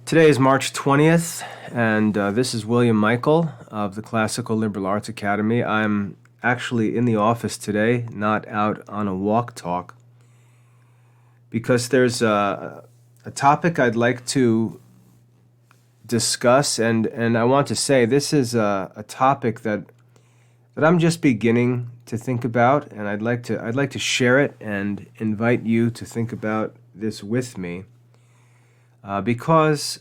Today is March 20th, and this is William Michael of the Classical Liberal Arts Academy. I'm actually in the office today, not out on a walk talk, because there's a topic I'd like to discuss, and I want to say this is a topic that I'm just beginning to think about, and I'd like to share it and invite you to think about this with me. Because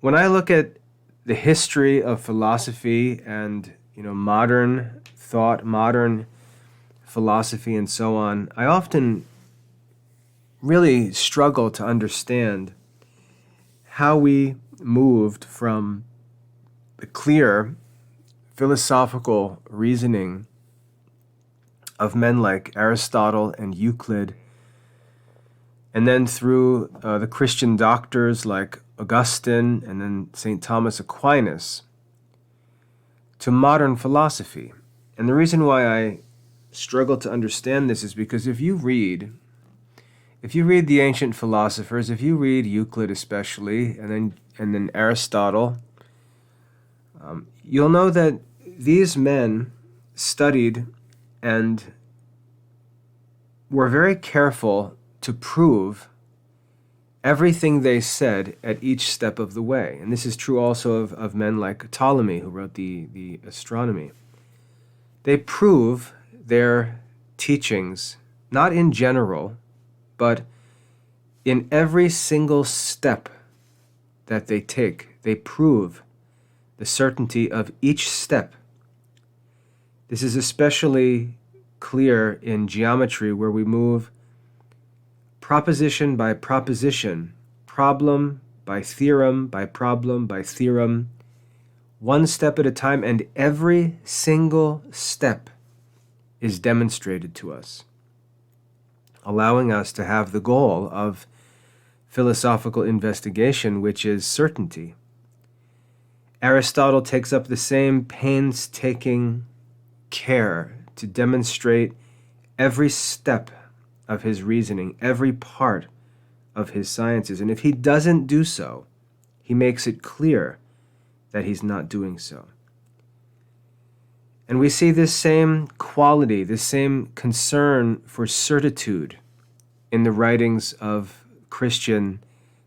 when I look at the history of philosophy and modern thought, modern philosophy, and so on, I often really struggle to understand how we moved from the clear philosophical reasoning of men like Aristotle and Euclid, and then through the Christian doctors like Augustine and then St. Thomas Aquinas, to modern philosophy. And the reason why I struggle to understand this is because if you read the ancient philosophers, if you read Euclid especially, and then Aristotle, you'll know that these men studied and were very careful to prove everything they said at each step of the way. And this is true also of men like Ptolemy, who wrote the astronomy. They prove their teachings, not in general, but in every single step that they take. They prove the certainty of each step. This is especially clear in geometry, where we move proposition by proposition, problem by theorem, by problem, by theorem, one step at a time, and every single step is demonstrated to us, allowing us to have the goal of philosophical investigation, which is certainty. Aristotle takes up the same painstaking care to demonstrate every step of his reasoning, every part of his sciences. And if he doesn't do so, he makes it clear that he's not doing so. And we see this same quality, this same concern for certitude in the writings of Christian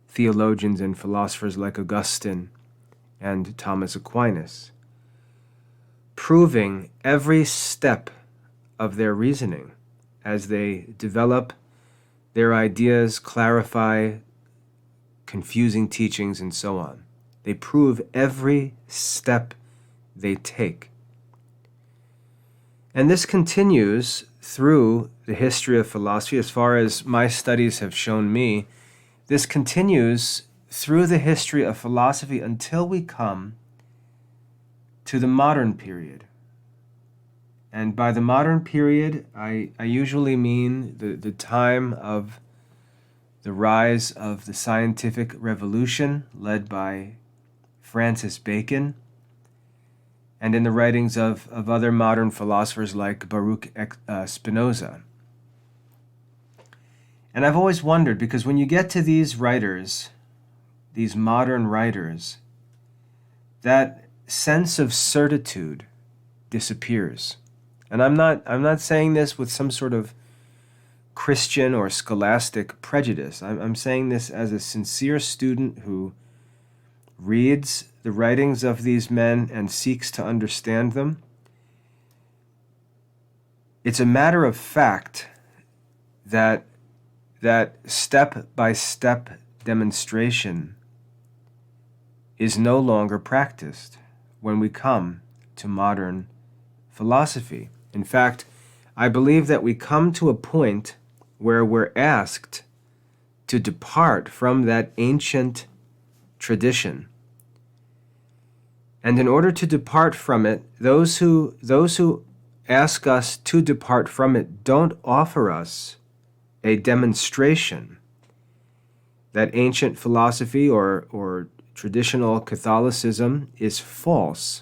theologians and philosophers like Augustine and Thomas Aquinas, proving every step of their reasoning as they develop their ideas, clarify confusing teachings, and so on. They prove every step they take. And this continues through the history of philosophy. As far as my studies have shown me, this continues through the history of philosophy until we come to the modern period. And by the modern period, I usually mean the time of the rise of the scientific revolution led by Francis Bacon, and in the writings of other modern philosophers like Baruch Spinoza. And I've always wondered, because when you get to these writers, these modern writers, that sense of certitude disappears. And I'm not saying this with some sort of Christian or scholastic prejudice. I'm saying this as a sincere student who reads the writings of these men and seeks to understand them. It's a matter of fact that step-by-step demonstration is no longer practiced when we come to modern philosophy. In fact, I believe that we come to a point where we're asked to depart from that ancient tradition. And in order to depart from it, those who ask us to depart from it don't offer us a demonstration that ancient philosophy or traditional Catholicism is false.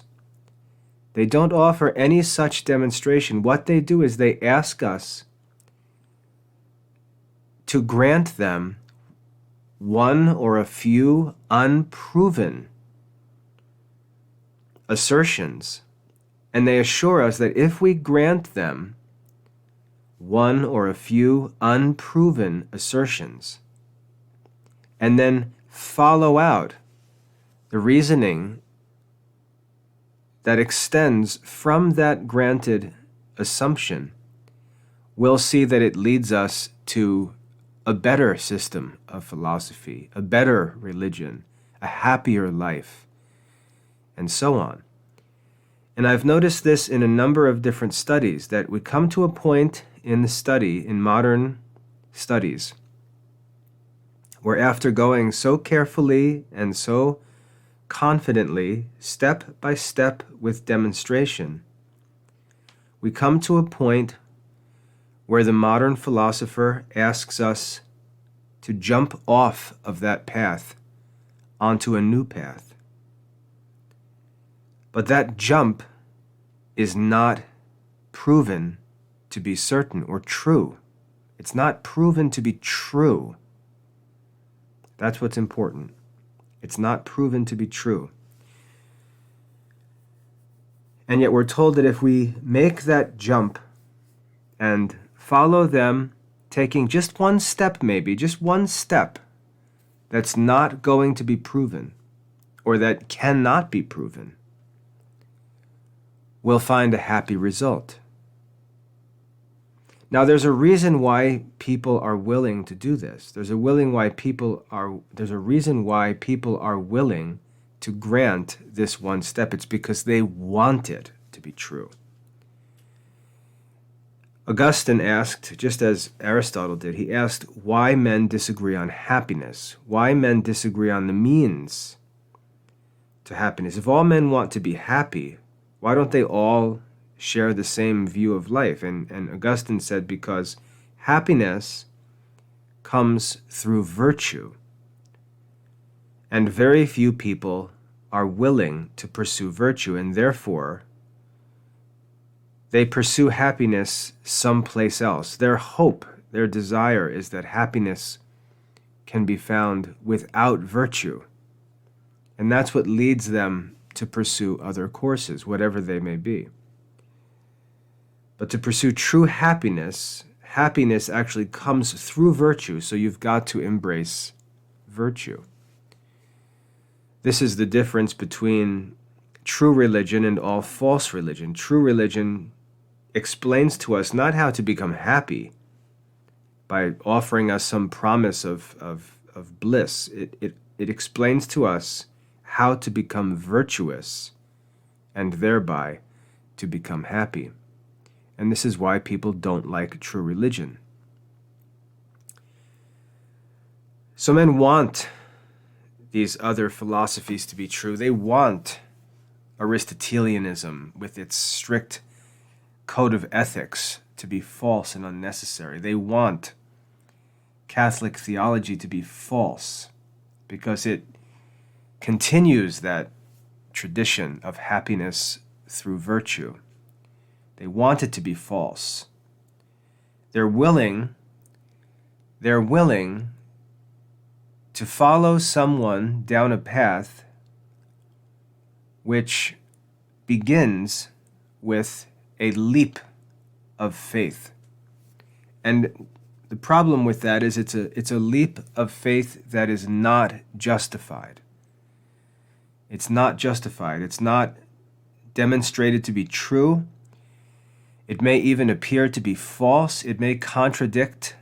They don't offer any such demonstration. What they do is they ask us to grant them one or a few unproven assertions, and they assure us that if we grant them one or a few unproven assertions, and then follow out the reasoning that extends from that granted assumption, we'll see that it leads us to a better system of philosophy, a better religion, a happier life, and so on. And I've noticed this in a number of different studies, that we come to a point in the study, in modern studies, where after going so carefully and so confidently, step by step with demonstration, we come to a point where the modern philosopher asks us to jump off of that path onto a new path. But that jump is not proven to be certain or true. It's not proven to be true. That's what's important. It's not proven to be true. And yet we're told that if we make that jump and follow them, taking just one step, maybe, just one step that's not going to be proven or that cannot be proven, we'll find a happy result. Now, there's a reason why people are willing to do this. There's a reason why people are willing to grant this one step. It's because they want it to be true. Augustine asked, just as Aristotle did, he asked why men disagree on happiness, why men disagree on the means to happiness. If all men want to be happy, why don't they all share the same view of life? And Augustine said, because happiness comes through virtue, and very few people are willing to pursue virtue, and therefore they pursue happiness someplace else. Their hope, their desire is that happiness can be found without virtue. And that's what leads them to pursue other courses, whatever they may be. But to pursue true happiness, happiness actually comes through virtue, so you've got to embrace virtue. This is the difference between true religion and all false religion. True religion explains to us not how to become happy by offering us some promise of bliss. It explains to us how to become virtuous and thereby to become happy. And this is why people don't like true religion. So men want these other philosophies to be true. They want Aristotelianism with its strict code of ethics to be false and unnecessary. They want Catholic theology to be false because it continues that tradition of happiness through virtue. They want it to be false. They're willing to follow someone down a path which begins with a leap of faith. And the problem with that is it's a leap of faith that is not justified. It's not justified. It's not demonstrated to be true. It may even appear to be false. It may contradict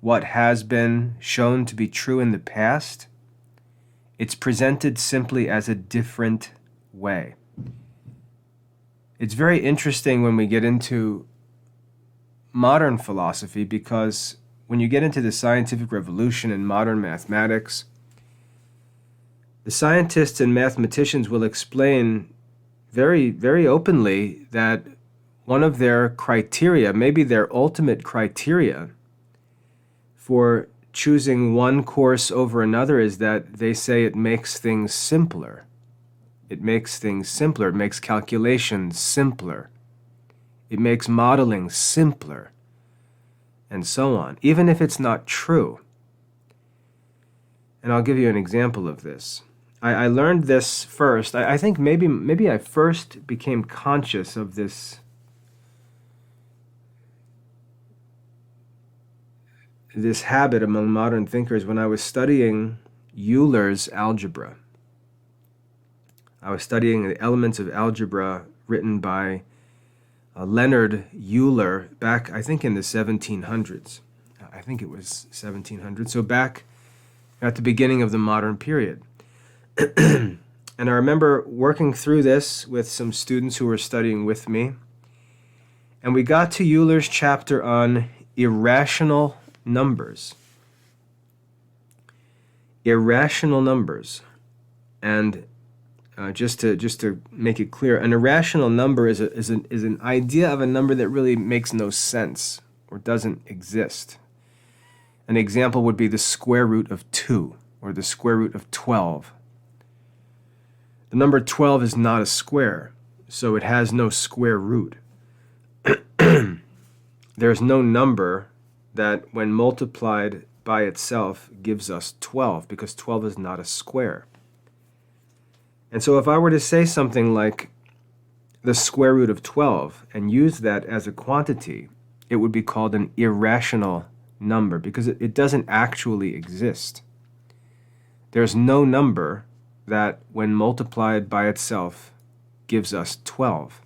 what has been shown to be true in the past. It's presented simply as a different way. It's very interesting when we get into modern philosophy, because when you get into the scientific revolution and modern mathematics, the scientists and mathematicians will explain very, very openly that one of their criteria, maybe their ultimate criteria for choosing one course over another, is that they say it makes things simpler. It makes things simpler. It makes calculations simpler. It makes modeling simpler, and so on, even if it's not true. And I'll give you an example of this. I learned this first. I think maybe I first became conscious of this habit among modern thinkers when I was studying Euler's algebra. I was studying the elements of algebra written by Leonard Euler back, I think, in the 1700s. I think it was 1700. So back at the beginning of the modern period. And I remember working through this with some students who were studying with me. And we got to Euler's chapter on irrational numbers. Irrational numbers. And just to make it clear, an irrational number is an idea of a number that really makes no sense or doesn't exist. An example would be the square root of 2 or the square root of 12. The number 12 is not a square, so it has no square root. There's no number that, when multiplied by itself, gives us 12, because 12 is not a square. And so if I were to say something like the square root of 12 and use that as a quantity, it would be called an irrational number, because it doesn't actually exist. There's no number that, when multiplied by itself, gives us 12.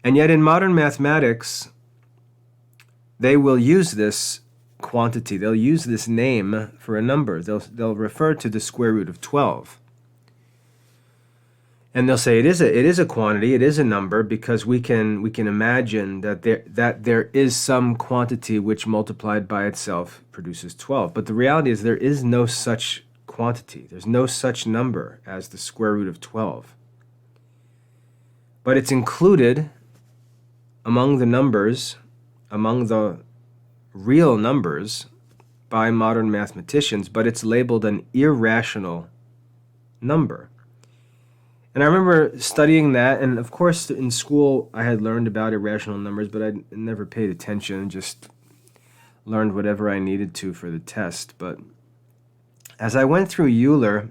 And yet in modern mathematics, they will use this quantity. They'll use this name for a number. They'll refer to the square root of 12. And they'll say it is a quantity, it is a number, because we can imagine that there is some quantity which multiplied by itself produces 12. But the reality is there is no such quantity. There's no such number as the square root of 12. But it's included among the numbers, among the real numbers by modern mathematicians, but it's labeled an irrational number. And I remember studying that, and of course in school I had learned about irrational numbers, but I never paid attention, just learned whatever I needed to for the test. But as I went through Euler,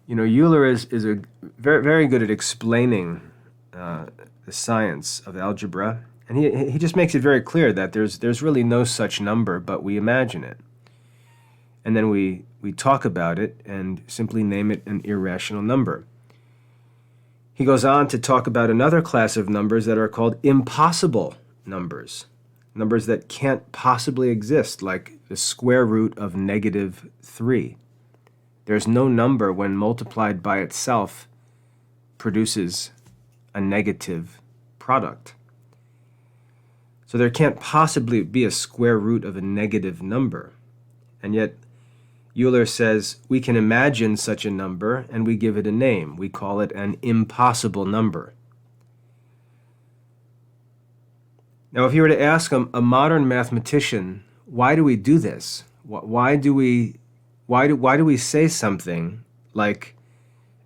Euler is a very, very good at explaining the science of algebra, and he just makes it very clear that there's really no such number, but we imagine it. And then we talk about it and simply name it an irrational number. He goes on to talk about another class of numbers that are called impossible numbers, numbers that can't possibly exist, like the square root of -3. There's no number, when multiplied by itself, produces a negative product. So there can't possibly be a square root of a negative number. And yet Euler says we can imagine such a number and we give it a name. We call it an impossible number. Now, if you were to ask a modern mathematician, why do we do this? Why do we say something like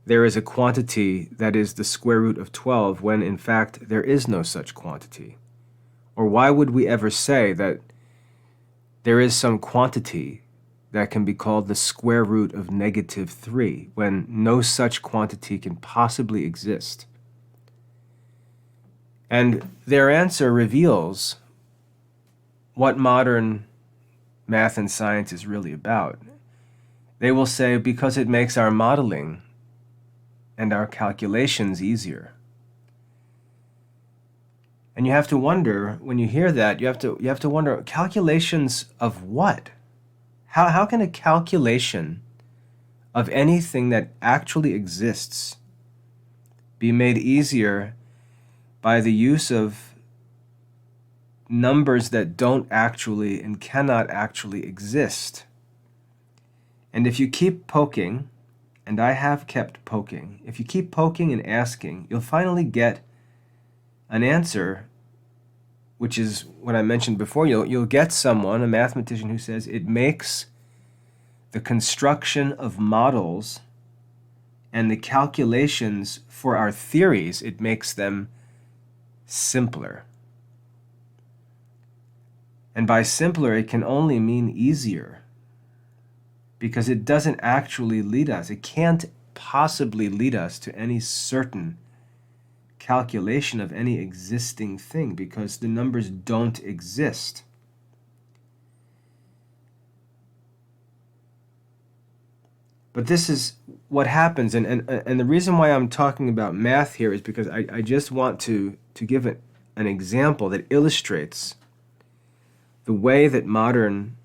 there is a quantity that is the square root of 12 when in fact there is no such quantity? Or why would we ever say that there is some quantity that can be called the square root of -3 when no such quantity can possibly exist? And their answer reveals what modern math and science is really about. They will say, because it makes our modeling and our calculations easier. And you have to wonder, when you hear that, you have to wonder, calculations of what? How can a calculation of anything that actually exists be made easier by the use of numbers that don't actually and cannot actually exist? And if you keep poking, and I have kept poking, if you keep poking and asking, you'll finally get an answer, which is what I mentioned before. You'll get someone, a mathematician, who says it makes the construction of models and the calculations for our theories, it makes them simpler. And by simpler, it can only mean easier. because it doesn't actually lead us. It can't possibly lead us to any certain calculation of any existing thing, because the numbers don't exist. But this is what happens, and the reason why I'm talking about math here is because I just want to give an example that illustrates the way that modern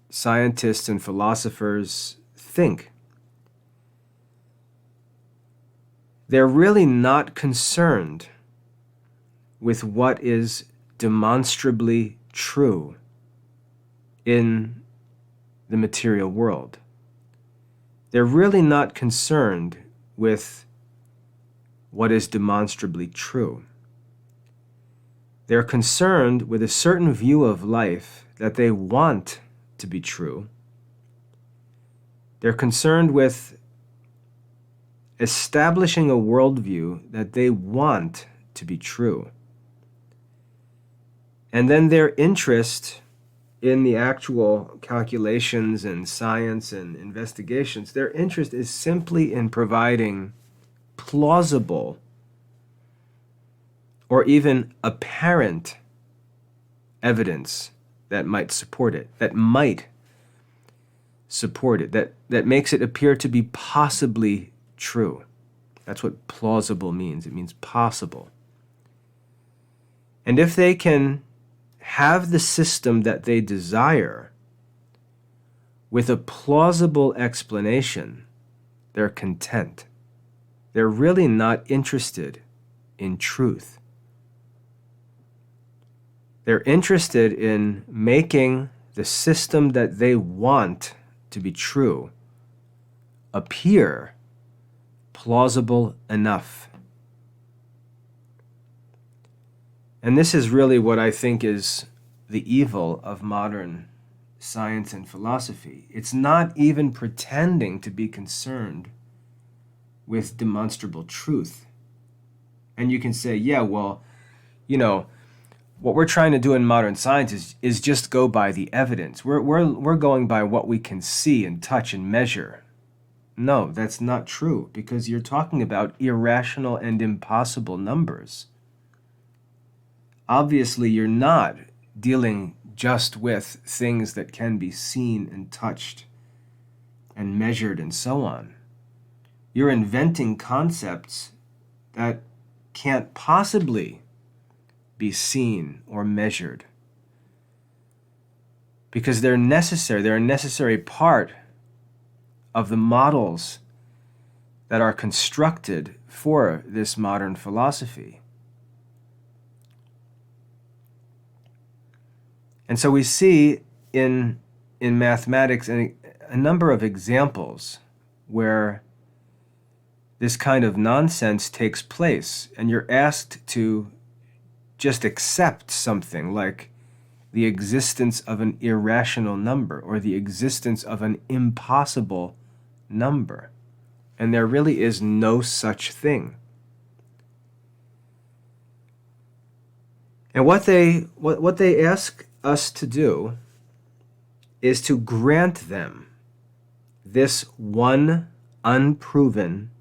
scientists and philosophers think. They're really not concerned with what is demonstrably true in the material world. They're really not concerned with what is demonstrably true. They're concerned with a certain view of life that they want to be true. They're concerned with establishing a worldview that they want to be true. And then their interest in the actual calculations and science and investigations, their interest is simply in providing plausible or even apparent evidence that might support it, that makes it appear to be possibly true. That's what plausible means. It means possible. And if they can have the system that they desire with a plausible explanation, they're content. They're really not interested in truth. They're interested in making the system that they want to be true appear plausible enough. And this is really what I think is the evil of modern science and philosophy. It's not even pretending to be concerned with demonstrable truth. And you can say, yeah, well, what we're trying to do in modern science is just go by the evidence. We're going by what we can see and touch and measure. No, that's not true, because you're talking about irrational and impossible numbers. Obviously, you're not dealing just with things that can be seen and touched and measured and so on. You're inventing concepts that can't possibly be seen or measured, because they're necessary. They're a necessary part of the models that are constructed for this modern philosophy. And so we see in mathematics a number of examples where this kind of nonsense takes place, and you're asked to just accept something like the existence of an irrational number or the existence of an impossible number. And there really is no such thing. And what they ask us to do is to grant them this one unproven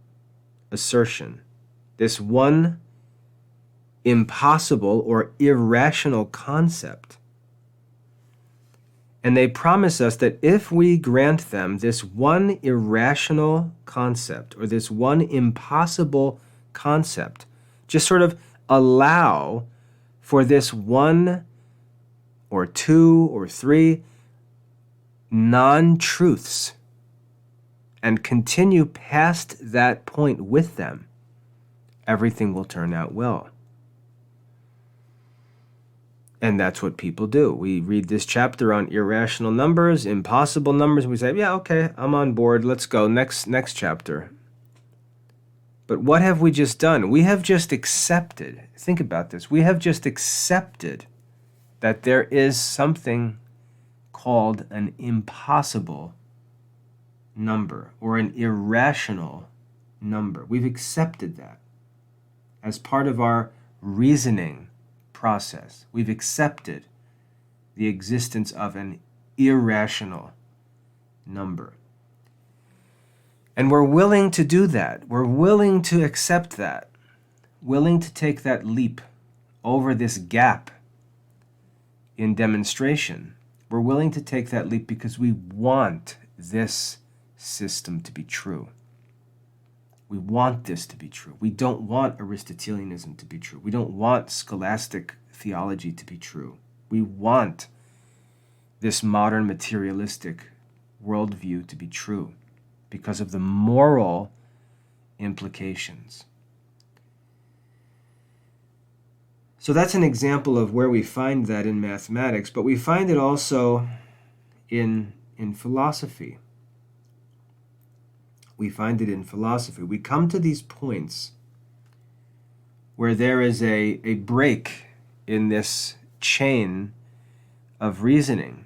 assertion, this one impossible or irrational concept. And they promise us that if we grant them this one irrational concept or this one impossible concept, just sort of allow for this one or two or three non-truths and continue past that point with them, everything will turn out well. And that's what people do. We read this chapter on irrational numbers, impossible numbers, and we say, yeah, okay, I'm on board. Let's go. Next chapter. But what have we just done? We have just accepted. Think about this. We have just accepted that there is something called an impossible number or an irrational number. We've accepted that as part of our reasoning process. We've accepted the existence of an irrational number. And we're willing to do that. We're willing to accept that, willing to take that leap over this gap in demonstration. We're willing to take that leap because we want this system to be true. We want this to be true. We don't want Aristotelianism to be true. We don't want scholastic theology to be true. We want this modern materialistic worldview to be true because of the moral implications. So that's an example of where we find that in mathematics, but we find it also in philosophy. We find it in philosophy. We come to these points where there is a break in this chain of reasoning.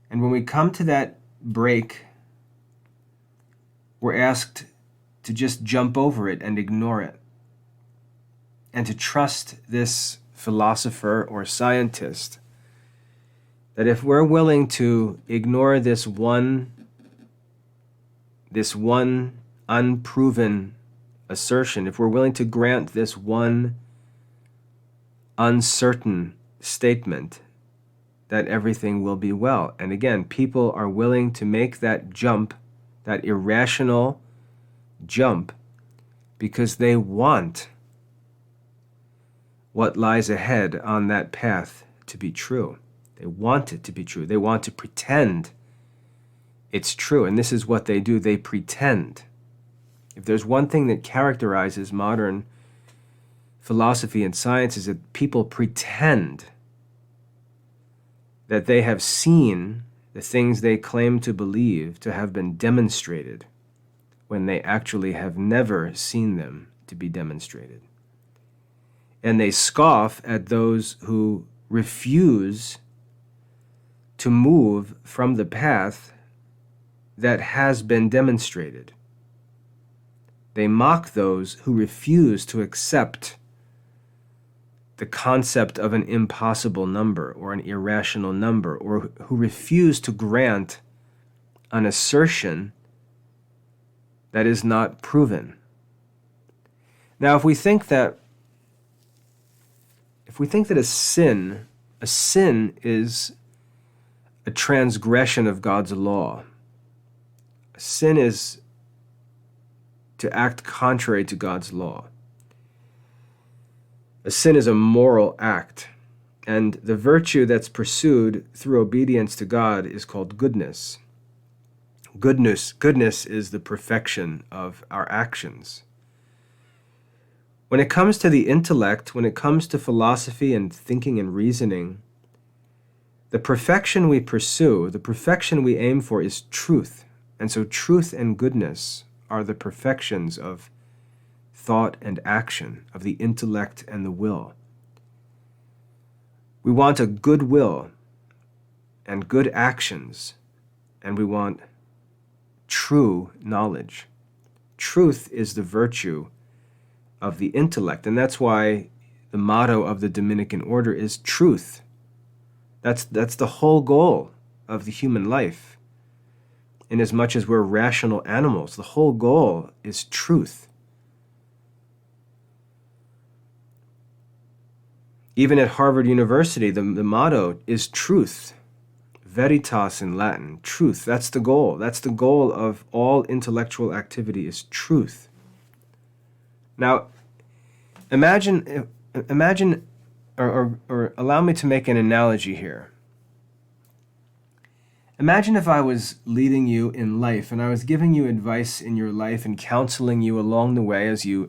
And when we come to that break, we're asked to just jump over it and ignore it, and to trust this philosopher or scientist that if we're willing to ignore this one unproven assertion, if we're willing to grant this one uncertain statement, that everything will be well. And again, people are willing to make that jump, that irrational jump, because they want what lies ahead on that path to be true. They want it to be true. They want to pretend it's true. And this is what they do. They pretend. If there's one thing that characterizes modern philosophy and science, is that people pretend that they have seen the things they claim to believe to have been demonstrated when they actually have never seen them to be demonstrated. And they scoff at those who refuse to move from the path that has been demonstrated. They mock those who refuse to accept the concept of an impossible number or an irrational number, or who refuse to grant an assertion that is not proven. Now, if we think that a sin is a transgression of God's law, a sin is to act contrary to God's law. A sin is a moral act, and the virtue that's pursued through obedience to God is called goodness. Goodness is the perfection of our actions. When it comes to the intellect, when it comes to philosophy and thinking and reasoning, the perfection we pursue, the perfection we aim for is truth. And so truth and goodness are the perfections of thought and action, of the intellect and the will. We want a good will and good actions, and we want true knowledge. Truth is the virtue of the intellect, and that's why the motto of the Dominican order is truth. That's the whole goal of the human life. Inasmuch as we're rational animals, the whole goal is truth. Even at Harvard University, the motto is truth. Veritas in Latin, truth. That's the goal. That's the goal of all intellectual activity, is truth. Now, imagine, or allow me to make an analogy here. Imagine if I was leading you in life and I was giving you advice in your life and counseling you along the way as you,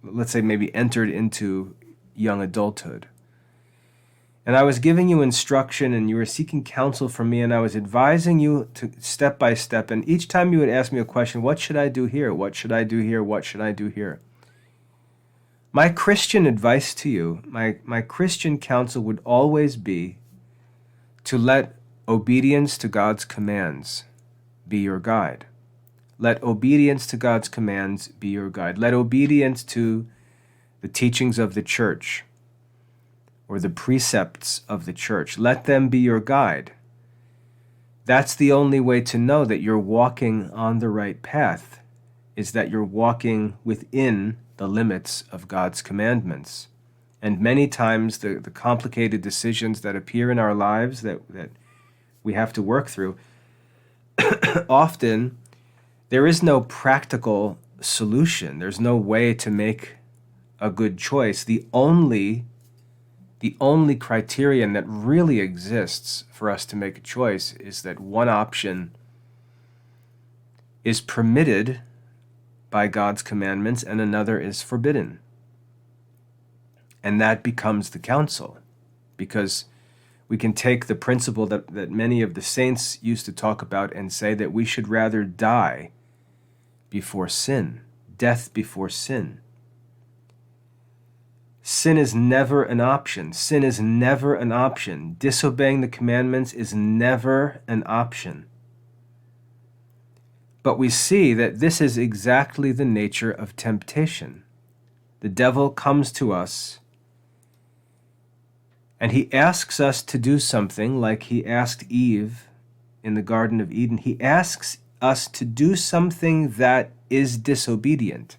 let's say, maybe entered into young adulthood. And I was giving you instruction and you were seeking counsel from me, and I was advising you to step by step. And each time you would ask me a question, what should I do here? What should I do here? What should I do here? My Christian advice to you, my Christian counsel would always be to let obedience to God's commands be your guide. Let obedience to God's commands be your guide. Let obedience to the teachings of the church or the precepts of the church, let them be your guide. That's the only way to know that you're walking on the right path, is that you're walking within the limits of God's commandments. And many times the complicated decisions that appear in our lives that we have to work through, often there is no practical solution. There's no way to make a good choice. The only criterion that really exists for us to make a choice is that one option is permitted by God's commandments and another is forbidden. And that becomes the counsel, because we can take the principle that many of the saints used to talk about and say that we should rather die before sin, death before sin. Sin is never an option. Sin is never an option. Disobeying the commandments is never an option. But we see that this is exactly the nature of temptation. The devil comes to us and he asks us to do something like he asked Eve in the Garden of Eden. He asks us to do something that is disobedient.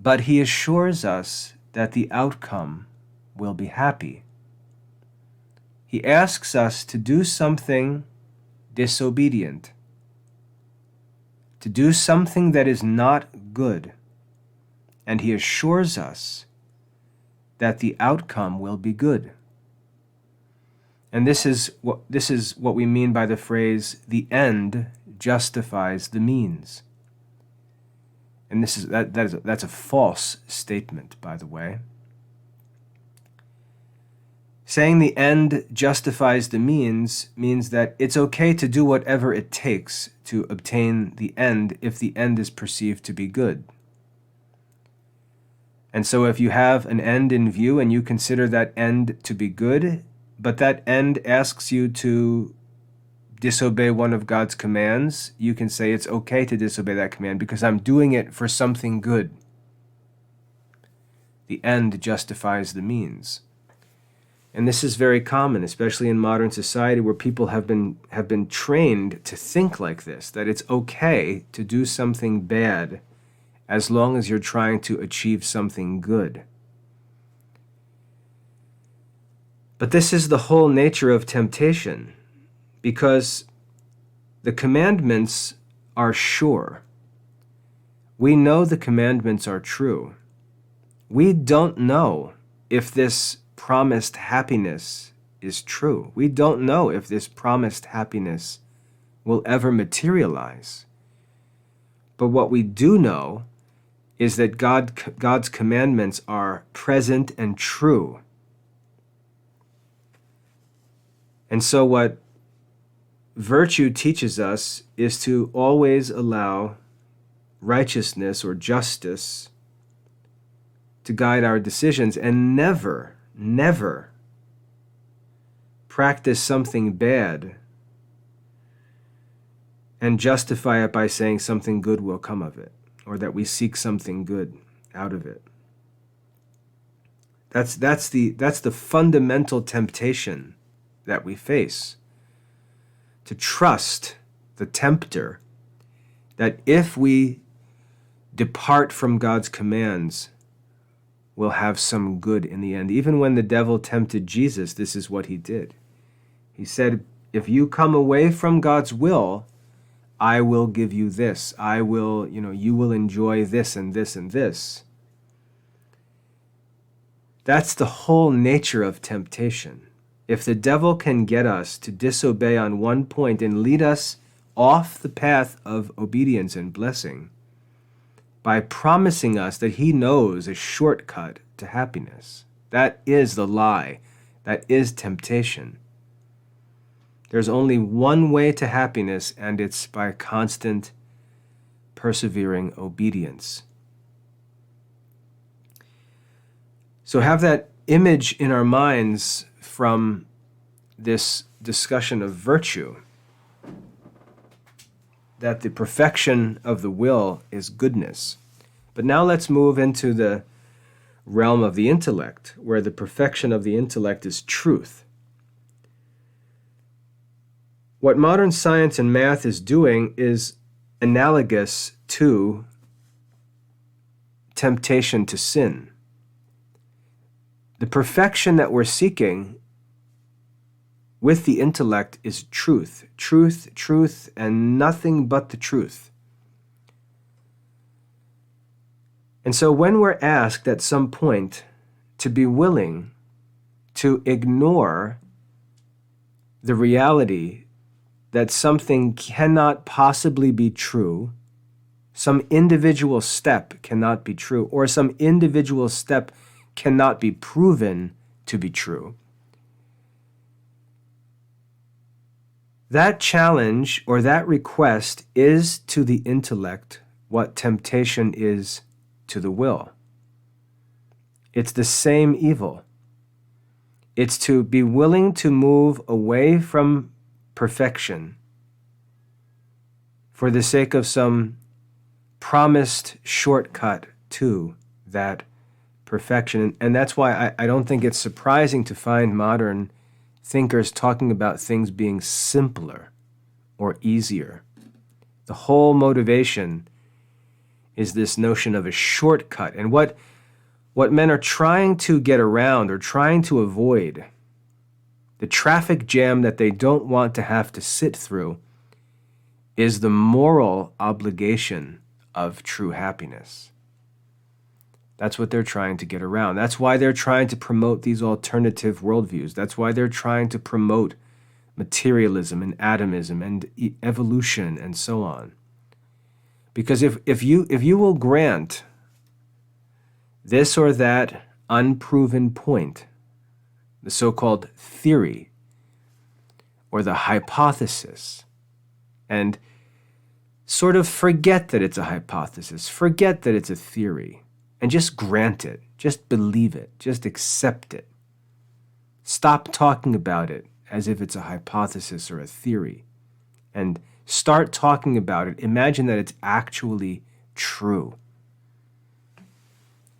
But he assures us that the outcome will be happy. He asks us to do something disobedient, to do something that is not good, and he assures us that the outcome will be good. And this is what we mean by the phrase, the end justifies the means. And that's a false statement, by the way. Saying the end justifies the means that it's okay to do whatever it takes to obtain the end if the end is perceived to be good. And so if you have an end in view and you consider that end to be good, but that end asks you to disobey one of God's commands, you can say it's okay to disobey that command because I'm doing it for something good. The end justifies the means. And this is very common, especially in modern society where people have been trained to think like this, that it's okay to do something bad as long as you're trying to achieve something good. But this is the whole nature of temptation, because the commandments are sure. We know the commandments are true. We don't know if this promised happiness is true. We don't know if this promised happiness will ever materialize. But what we do know is that God's commandments are present and true. And so what virtue teaches us is to always allow righteousness or justice to guide our decisions and never practice something bad and justify it by saying something good will come of it, or that we seek something good out of it. That's the fundamental temptation that we face. To trust the tempter that if we depart from God's commands, we'll have some good in the end. Even when the devil tempted Jesus, this is what he did. He said, if you come away from God's will, I will give you this. You will enjoy this and this and this. That's the whole nature of temptation. If the devil can get us to disobey on one point and lead us off the path of obedience and blessing by promising us that he knows a shortcut to happiness, that is the lie. That is temptation. There's only one way to happiness, and it's by constant, persevering obedience. So have that image in our minds from this discussion of virtue, that the perfection of the will is goodness. But now let's move into the realm of the intellect, where the perfection of the intellect is truth. what modern science and math is doing is analogous to temptation to sin. The perfection that we're seeking with the intellect is truth, truth, truth, and nothing but the truth. And so when we're asked at some point to be willing to ignore the reality that something cannot possibly be true, some individual step cannot be true, or some individual step cannot be proven to be true, that challenge or that request is to the intellect what temptation is to the will. It's the same evil. It's to be willing to move away from perfection for the sake of some promised shortcut to that perfection. And that's why I don't think it's surprising to find modern thinkers talking about things being simpler or easier. The whole motivation is this notion of a shortcut. And what men are trying to get around or trying to avoid, the traffic jam that they don't want to have to sit through, is the moral obligation of true happiness. That's what they're trying to get around. That's why they're trying to promote these alternative worldviews. That's why they're trying to promote materialism and atomism and evolution and so on. Because if you will grant this or that unproven point, the so-called theory or the hypothesis, and sort of forget that it's a hypothesis, forget that it's a theory, and just grant it, just believe it, just accept it. Stop talking about it as if it's a hypothesis or a theory, and start talking about it. Imagine that it's actually true.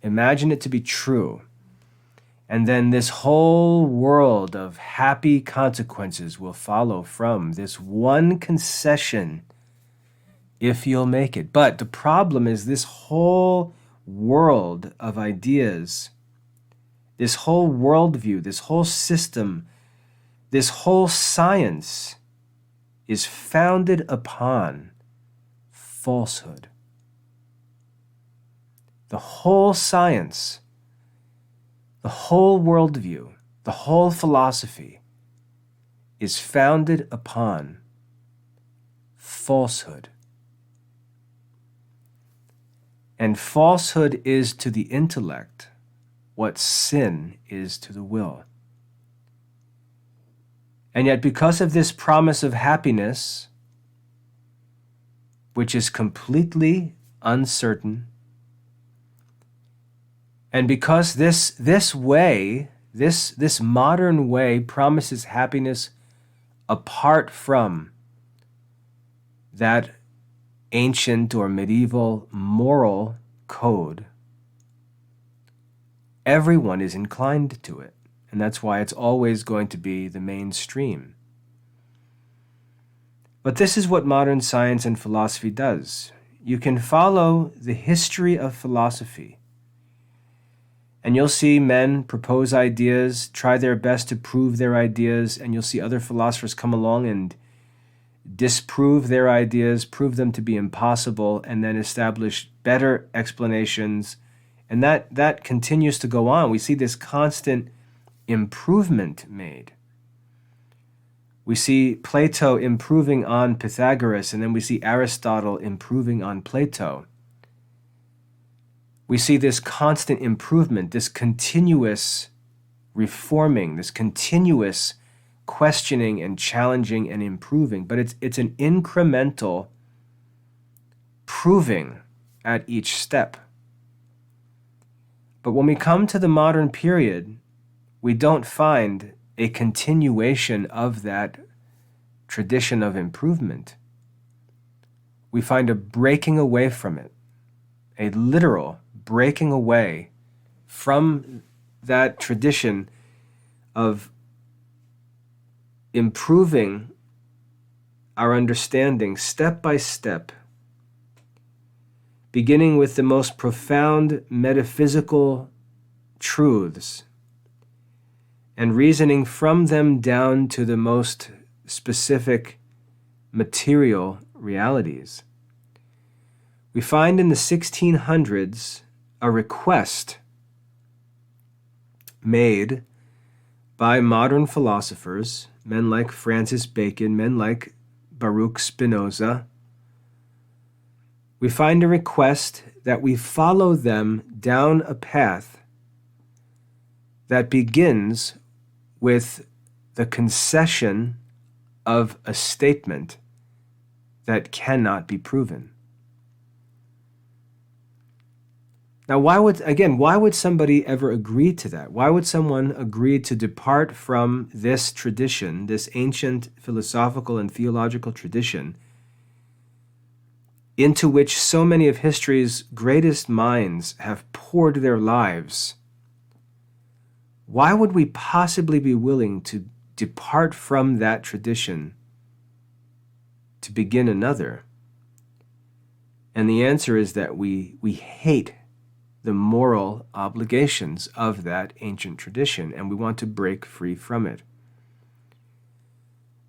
Imagine it to be true. And then this whole world of happy consequences will follow from this one concession, if you'll make it. But the problem is this whole world of ideas, this whole worldview, this whole system, this whole science is founded upon falsehood. The whole science, the whole worldview, the whole philosophy is founded upon falsehood. And falsehood is to the intellect what sin is to the will. And yet, because of this promise of happiness, which is completely uncertain, and because this way, this modern way promises happiness apart from that ancient or medieval moral code, everyone is inclined to it. And that's why it's always going to be the mainstream. But this is what modern science and philosophy does. You can follow the history of philosophy, and you'll see men propose ideas, try their best to prove their ideas, and you'll see other philosophers come along and disprove their ideas, prove them to be impossible, and then establish better explanations. And that continues to go on. We see this constant improvement made. We see Plato improving on Pythagoras, and then we see Aristotle improving on Plato. We see this constant improvement, this continuous reforming, this continuous questioning and challenging and improving. But it's an incremental proving at each step. But when we come to the modern period, we don't find a continuation of that tradition of improvement. We find a breaking away from it, a literal breaking away from that tradition of improving our understanding step by step, beginning with the most profound metaphysical truths and reasoning from them down to the most specific material realities. We find in the 1600s a request made by modern philosophers, men like Francis Bacon, men like Baruch Spinoza. We find a request that we follow them down a path that begins with the concession of a statement that cannot be proven. Now, why would somebody ever agree to that? Why would someone agree to depart from this tradition, this ancient philosophical and theological tradition, into which so many of history's greatest minds have poured their lives? Why would we possibly be willing to depart from that tradition to begin another? And the answer is that we hate the moral obligations of that ancient tradition, and we want to break free from it.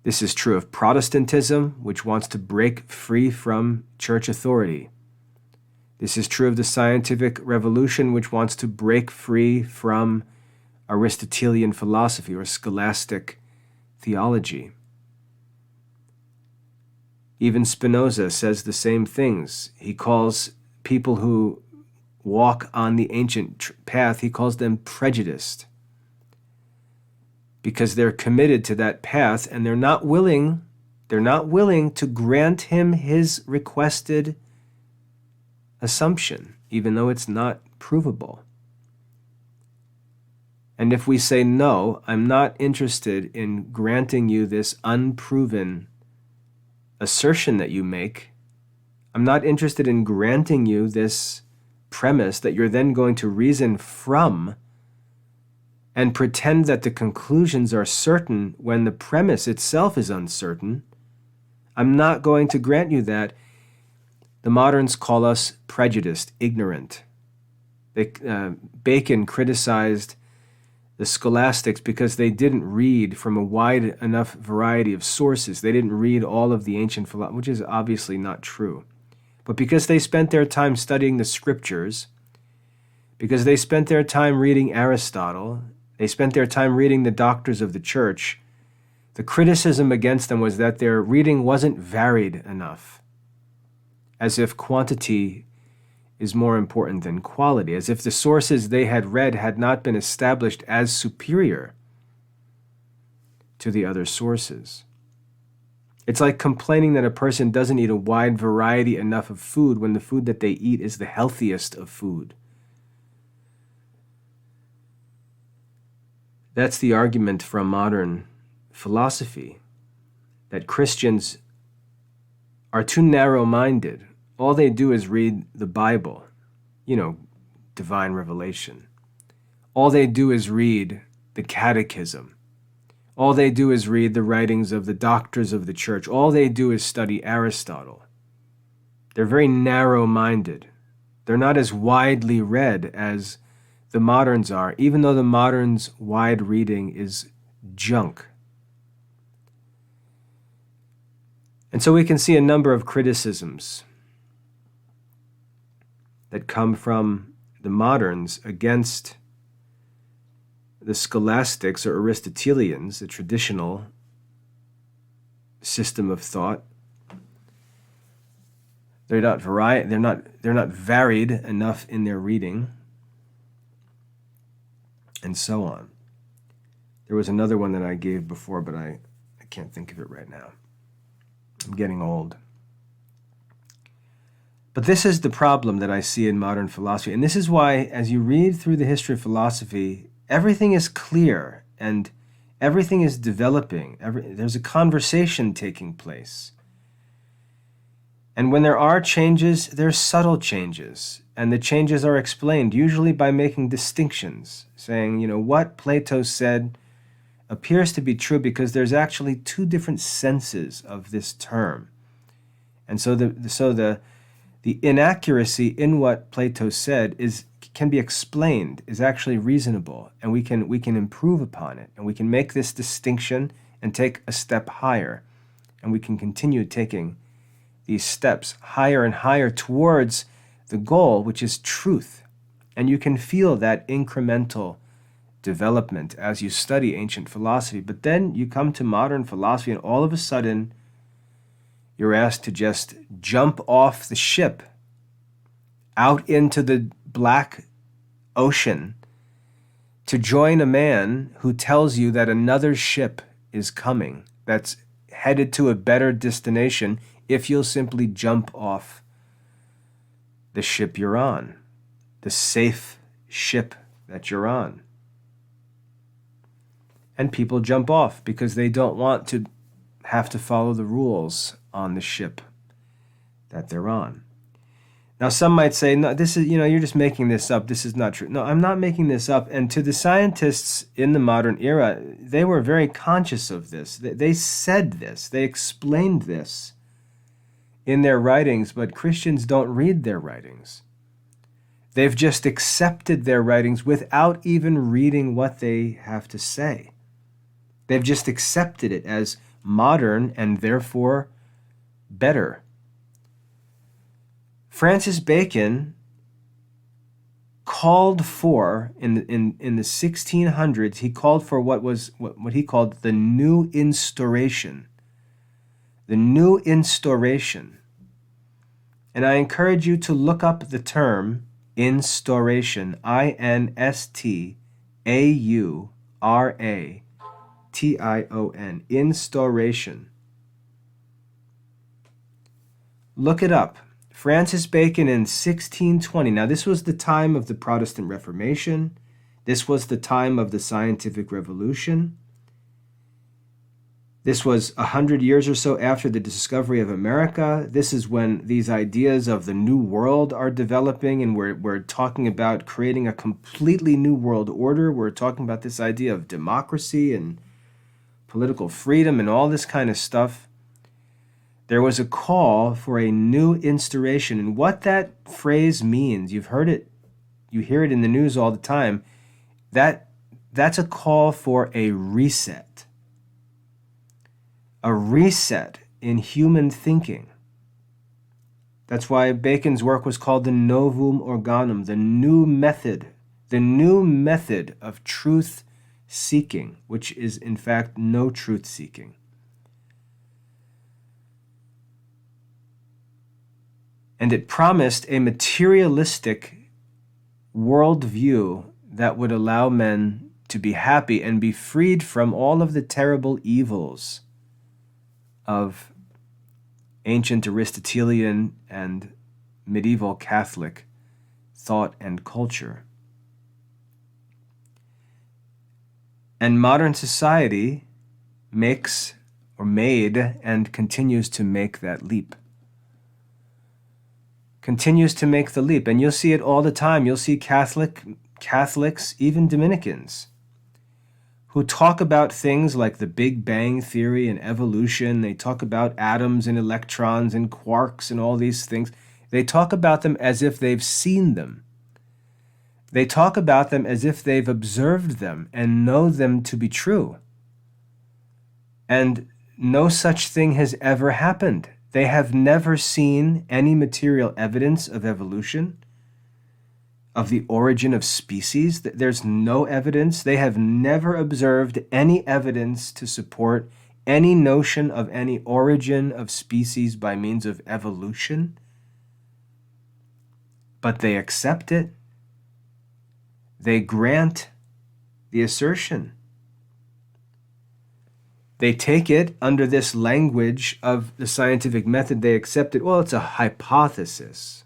This is true of Protestantism, which wants to break free from church authority. This is true of the scientific revolution, which wants to break free from Aristotelian philosophy or scholastic theology. Even Spinoza says the same things. He calls people who walk on the ancient path, he calls them prejudiced, because they're committed to that path and they're not willing to grant him his requested assumption, even though it's not provable. And if we say, no, I'm not interested in granting you this unproven assertion that you make, I'm not interested in granting you this premise that you're then going to reason from and pretend that the conclusions are certain when the premise itself is uncertain, I'm not going to grant you that. The moderns call us prejudiced, ignorant. Bacon criticized the scholastics because they didn't read from a wide enough variety of sources. They didn't read all of the ancient philosophy, which is obviously not true. But because they spent their time studying the scriptures, because they spent their time reading Aristotle, they spent their time reading the doctors of the church, the criticism against them was that their reading wasn't varied enough, as if quantity is more important than quality, as if the sources they had read had not been established as superior to the other sources. It's like complaining that a person doesn't eat a wide variety enough of food when the food that they eat is the healthiest of food. That's the argument from modern philosophy, that Christians are too narrow-minded. All they do is read the Bible, divine revelation. All they do is read the catechism. All they do is read the writings of the doctors of the church. All they do is study Aristotle. They're very narrow-minded. They're not as widely read as the moderns are, even though the moderns' wide reading is junk. And so we can see a number of criticisms that come from the moderns against the scholastics or Aristotelians, the traditional system of thought. They're not varied enough in their reading, and so on. There was another one that I gave before, but I can't think of it right now. I'm getting old. But this is the problem that I see in modern philosophy, and this is why, as you read through the history of philosophy, everything is clear and everything is developing. There's a conversation taking place. And when there are changes, there's subtle changes. And the changes are explained, usually by making distinctions, saying, what Plato said appears to be true because there's actually two different senses of this term. And so the inaccuracy in what Plato said can be explained, is actually reasonable, and we can improve upon it, and we can make this distinction and take a step higher, and we can continue taking these steps higher and higher towards the goal, which is truth. And you can feel that incremental development as you study ancient philosophy. But then you come to modern philosophy, and all of a sudden you're asked to just jump off the ship out into the black ocean to join a man who tells you that another ship is coming that's headed to a better destination if you'll simply jump off the ship you're on, the safe ship that you're on. And people jump off because they don't want to have to follow the rules on the ship that they're on. Now, some might say, no, this is, you're just making this up. This is not true. No, I'm not making this up. And to the scientists in the modern era, they were very conscious of this. They said this. They explained this in their writings, but Christians don't read their writings. They've just accepted their writings without even reading what they have to say. They've just accepted it as modern and therefore better. Francis Bacon called for, in the 1600s, he called for what he called the new instauration. The new instauration. And I encourage you to look up the term instauration, instauration, instauration. Look it up. Francis Bacon in 1620. Now, this was the time of the Protestant Reformation. This was the time of the scientific revolution. This was 100 years or so after the discovery of America. This is when these ideas of the New World are developing, and we're talking about creating a completely new world order. We're talking about this idea of democracy and political freedom and all this kind of stuff. There was a call for a new instauration, and what that phrase means, you've heard it, you hear it in the news all the time, that's a call for a reset. A reset in human thinking. That's why Bacon's work was called the Novum Organum, the new method of truth seeking, which is in fact no truth seeking. And it promised a materialistic worldview that would allow men to be happy and be freed from all of the terrible evils of ancient Aristotelian and medieval Catholic thought and culture. And modern society made and continues to make that leap. Continues to make the leap. And you'll see it all the time. You'll see Catholics, even Dominicans, who talk about things like the Big Bang Theory and evolution. They talk about atoms and electrons and quarks and all these things. They talk about them as if they've seen them. They talk about them as if they've observed them and know them to be true. And no such thing has ever happened. They have never seen any material evidence of evolution, of the origin of species. There's no evidence. They have never observed any evidence to support any notion of any origin of species by means of evolution. But they accept it. They grant the assertion. They take it under this language of the scientific method. They accept it. Well, it's a hypothesis.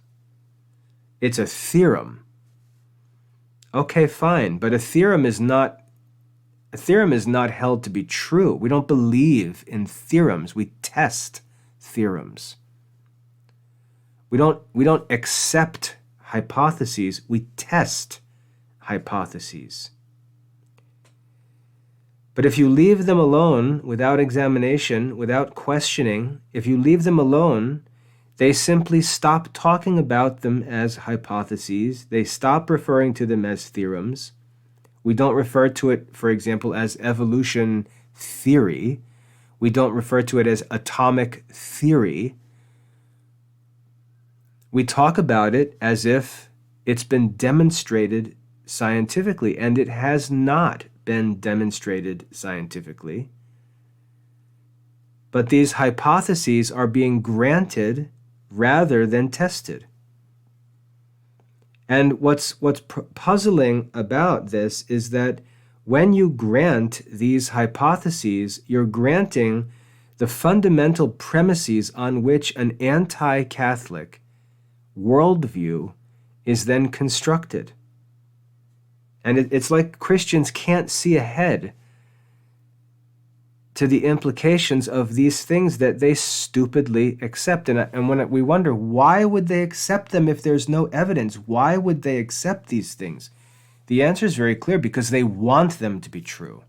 It's a theorem. Okay, fine, but a theorem is not held to be true. We don't believe in theorems. We test theorems. We don't accept hypotheses. We test hypotheses. But if you leave them alone without examination, without questioning, if you leave them alone, they simply stop talking about them as hypotheses. They stop referring to them as theorems. We don't refer to it, for example, as evolution theory. We don't refer to it as atomic theory. We talk about it as if it's been demonstrated scientifically, and it has not been demonstrated scientifically. But these hypotheses are being granted rather than tested. And what's puzzling about this is that when you grant these hypotheses, you're granting the fundamental premises on which an anti-Catholic worldview is then constructed. And it's like Christians can't see ahead to the implications of these things that they stupidly accept. And when we wonder, why would they accept them if there's no evidence? Why would they accept these things? The answer is very clear: because they want them to be true.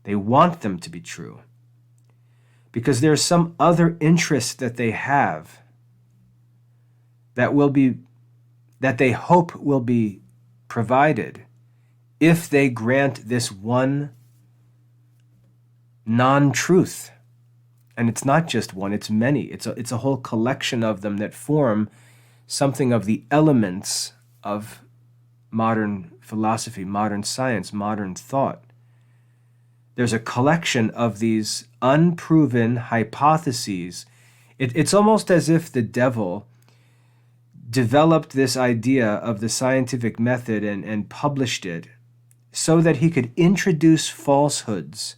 They want them to be true. Because there's some other interest that they have that they hope will be provided if they grant this one non-truth. And it's not just one, it's many. It's a whole collection of them that form something of the elements of modern philosophy, modern science, modern thought. There's a collection of these unproven hypotheses. It's almost as if the devil developed this idea of the scientific method and published it so that he could introduce falsehoods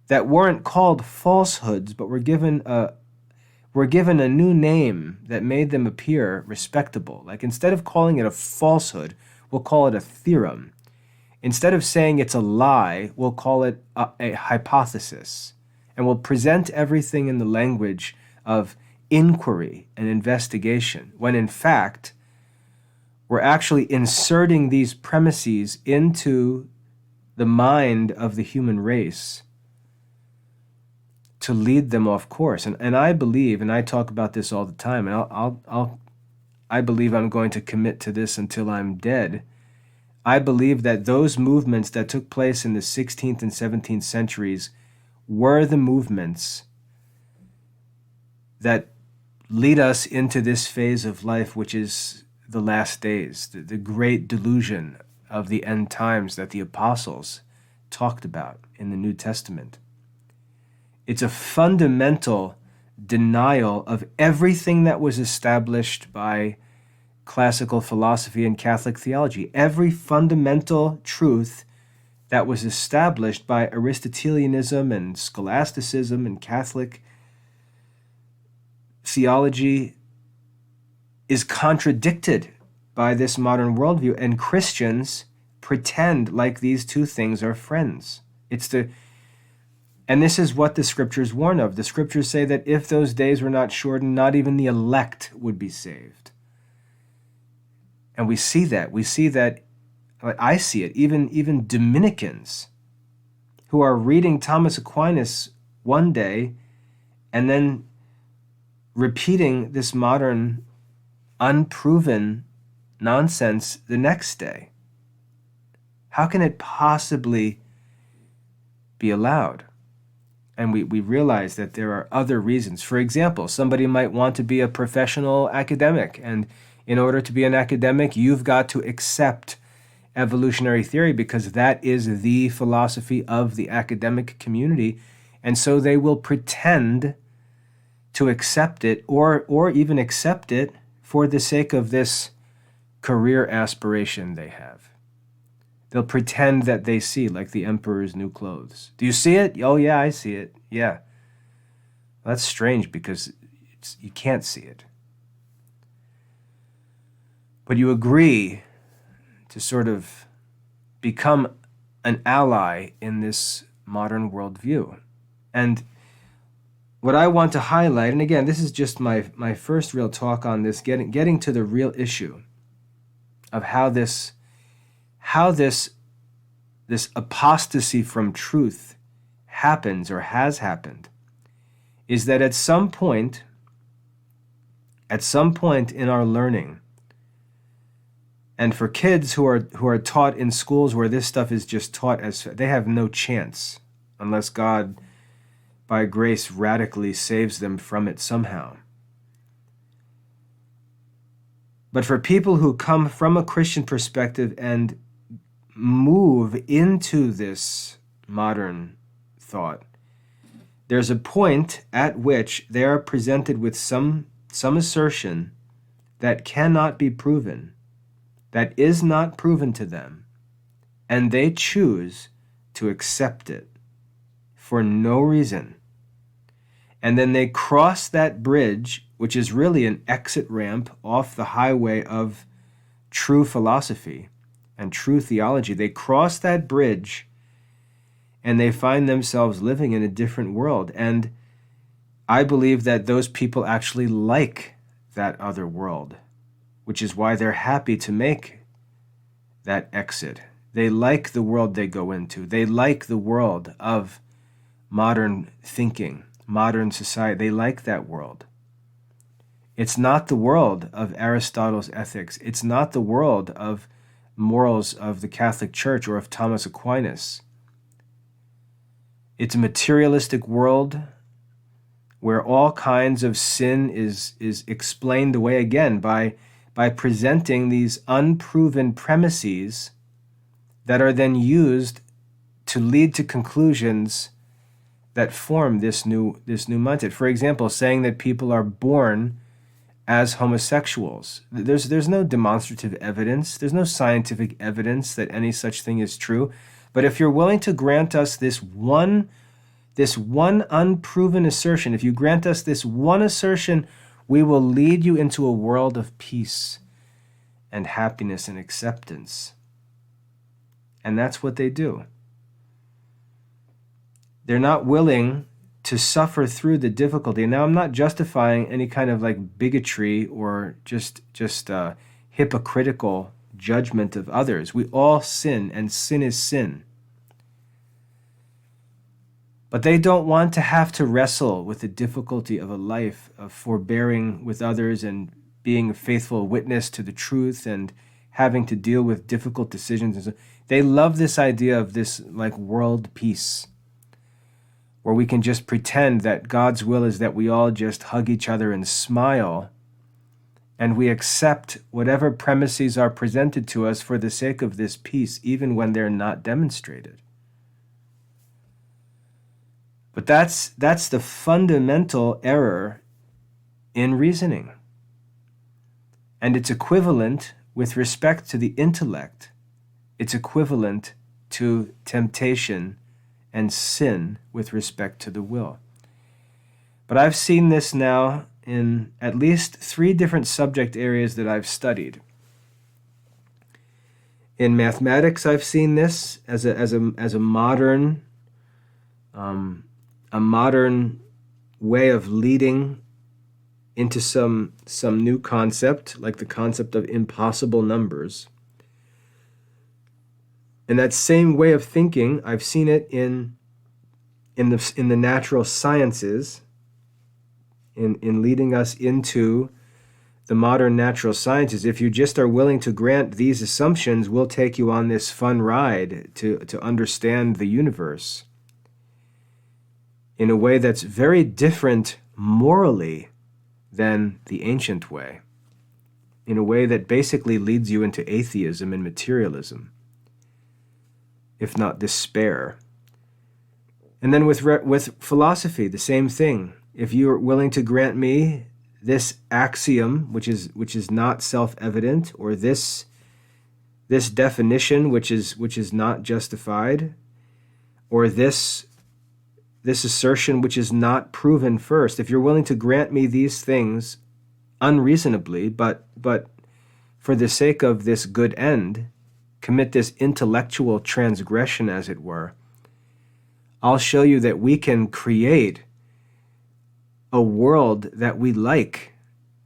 that weren't called falsehoods, but were given a new name that made them appear respectable. Like, instead of calling it a falsehood, we'll call it a theorem. Instead of saying it's a lie, we'll call it a hypothesis. And we'll present everything in the language of inquiry and investigation, when in fact, we're actually inserting these premises into the mind of the human race to lead them off course. And I believe, and I talk about this all the time, and I believe I'm going to commit to this until I'm dead. I believe that those movements that took place in the 16th and 17th centuries were the movements that lead us into this phase of life, which is the last days, the great delusion of the end times that the apostles talked about in the New Testament. It's a fundamental denial of everything that was established by classical philosophy and Catholic theology. Every fundamental truth that was established by Aristotelianism and scholasticism and Catholic theology is contradicted by this modern worldview, and Christians pretend like these two things are friends. And this is what the scriptures warn of. The scriptures say that if those days were not shortened, not even the elect would be saved. And we see that. I see it. Even Dominicans who are reading Thomas Aquinas one day and then repeating this modern, unproven nonsense the next day. How can it possibly be allowed? And we realize that there are other reasons. For example, somebody might want to be a professional academic, and in order to be an academic, you've got to accept evolutionary theory because that is the philosophy of the academic community. And so they will pretend to accept it or even accept it for the sake of this career aspiration they have. They'll pretend that they see, like the emperor's new clothes. Do you see it? Oh, yeah, I see it. Yeah. Well, that's strange because you can't see it. But you agree to sort of become an ally in this modern worldview. And what I want to highlight, and again, this is just my first real talk on this, getting to the real issue of how this this apostasy from truth happens or has happened is that at some point in our learning, and for kids who are taught in schools where this stuff is just taught as, they have no chance unless God by grace radically saves them from it somehow. But for people who come from a Christian perspective and move into this modern thought, there's a point at which they are presented with some assertion that cannot be proven, that is not proven to them, and they choose to accept it for no reason. And then they cross that bridge, which is really an exit ramp off the highway of true philosophy and true theology. They cross that bridge and they find themselves living in a different world. And I believe that those people actually like that other world, which is why they're happy to make that exit. They like the world they go into. They like the world of modern thinking, modern society. They like that world. It's not the world of Aristotle's ethics. It's not the world of morals of the Catholic Church or of Thomas Aquinas. It's a materialistic world where all kinds of sin is explained away again by presenting these unproven premises that are then used to lead to conclusions that form this new mindset. For example, saying that people are born as homosexuals. There's no demonstrative evidence. There's no scientific evidence that any such thing is true. But if you're willing to grant us this one unproven assertion, if you grant us this one assertion, we will lead you into a world of peace and happiness and acceptance. And that's what they do. They're not willing to suffer through the difficulty. Now, I'm not justifying any kind of like bigotry or just hypocritical judgment of others. We all sin, and sin is sin. But they don't want to have to wrestle with the difficulty of a life of forbearing with others and being a faithful witness to the truth and having to deal with difficult decisions. And so they love this idea of this like world peace, where we can just pretend that God's will is that we all just hug each other and smile, and we accept whatever premises are presented to us for the sake of this peace, even when they're not demonstrated. But that's the fundamental error in reasoning. And it's equivalent with respect to the intellect. It's equivalent to temptation and sin with respect to the will. But I've seen this now in at least 3 different subject areas that I've studied. In mathematics, I've seen this as a modern way of leading into some new concept, like the concept of impossible numbers. And that same way of thinking, I've seen it in the natural sciences, in leading us into the modern natural sciences. If you just are willing to grant these assumptions, we'll take you on this fun ride to understand the universe in a way that's very different morally than the ancient way, in a way that basically leads you into atheism and materialism, if not despair. And then with philosophy, the same thing. If you're willing to grant me this axiom, which is not self-evident, or this definition, which is not justified, or this assertion which is not proven first, if you're willing to grant me these things unreasonably, but for the sake of this good end, commit this intellectual transgression, as it were, I'll show you that we can create a world that we like,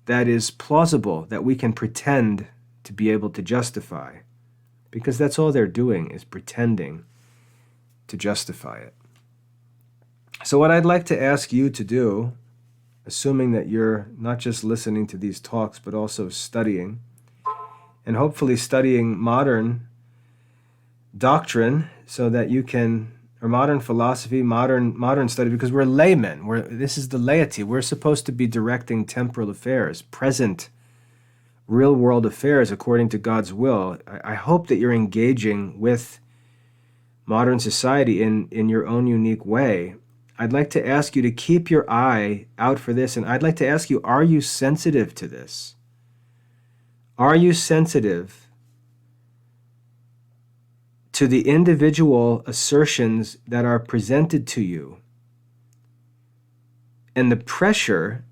that is plausible, that we can pretend to be able to justify. Because that's all they're doing, is pretending to justify it. So what I'd like to ask you to do, assuming that you're not just listening to these talks, but also studying, and hopefully studying modern doctrine so that you can, or modern philosophy, modern study, because we're laymen. This is the laity. We're supposed to be directing temporal affairs, present, real-world affairs according to God's will. I hope that you're engaging with modern society in your own unique way. I'd like to ask you to keep your eye out for this, and I'd like to ask you, are you sensitive to this? Are you sensitive to the individual assertions that are presented to you and the pressure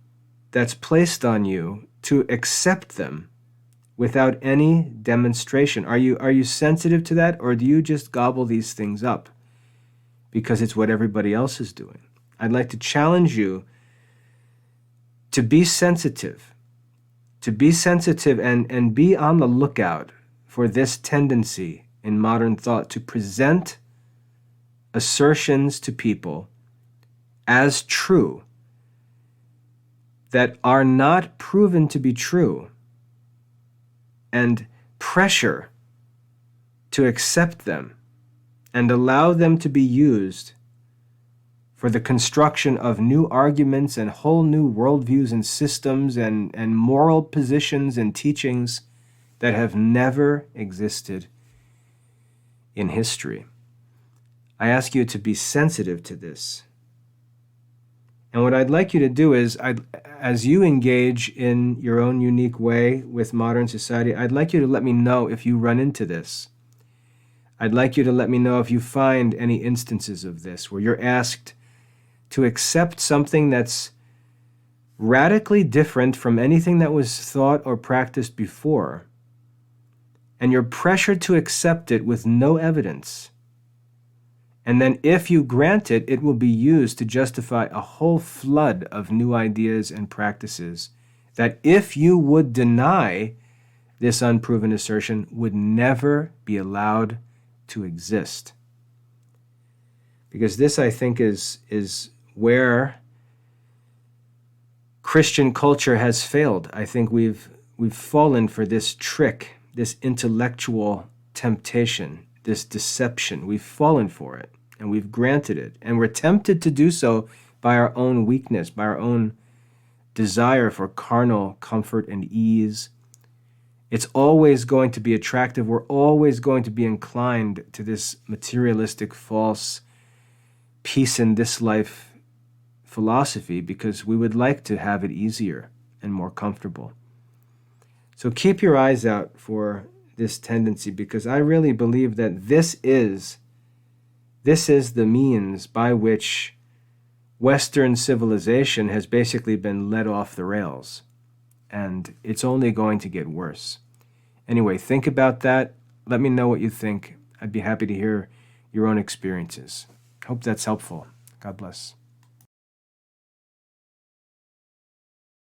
that's placed on you to accept them without any demonstration? Are you sensitive to that, or do you just gobble these things up because it's what everybody else is doing? I'd like to challenge you to be sensitive, and be on the lookout for this tendency in modern thought to present assertions to people as true that are not proven to be true, and pressure to accept them and allow them to be used for the construction of new arguments and whole new worldviews and systems and moral positions and teachings that have never existed in history. I ask you to be sensitive to this. And what I'd like you to do is, as you engage in your own unique way with modern society, I'd like you to let me know if you run into this. I'd like you to let me know if you find any instances of this where you're asked to accept something that's radically different from anything that was thought or practiced before, and you're pressured to accept it with no evidence. And then if you grant it, it will be used to justify a whole flood of new ideas and practices that, if you would deny this unproven assertion, would never be allowed to exist. Because this, I think, is where Christian culture has failed. I think we've fallen for this trick, this intellectual temptation, this deception. We've fallen for it, and we've granted it, and we're tempted to do so by our own weakness, by our own desire for carnal comfort and ease. It's always going to be attractive. We're always going to be inclined to this materialistic, false, peace in this life philosophy because we would like to have it easier and more comfortable. So keep your eyes out for this tendency, because I really believe that this is the means by which Western civilization has basically been led off the rails, and it's only going to get worse. Anyway, think about that. Let me know what you think. I'd be happy to hear your own experiences. Hope that's helpful. God bless.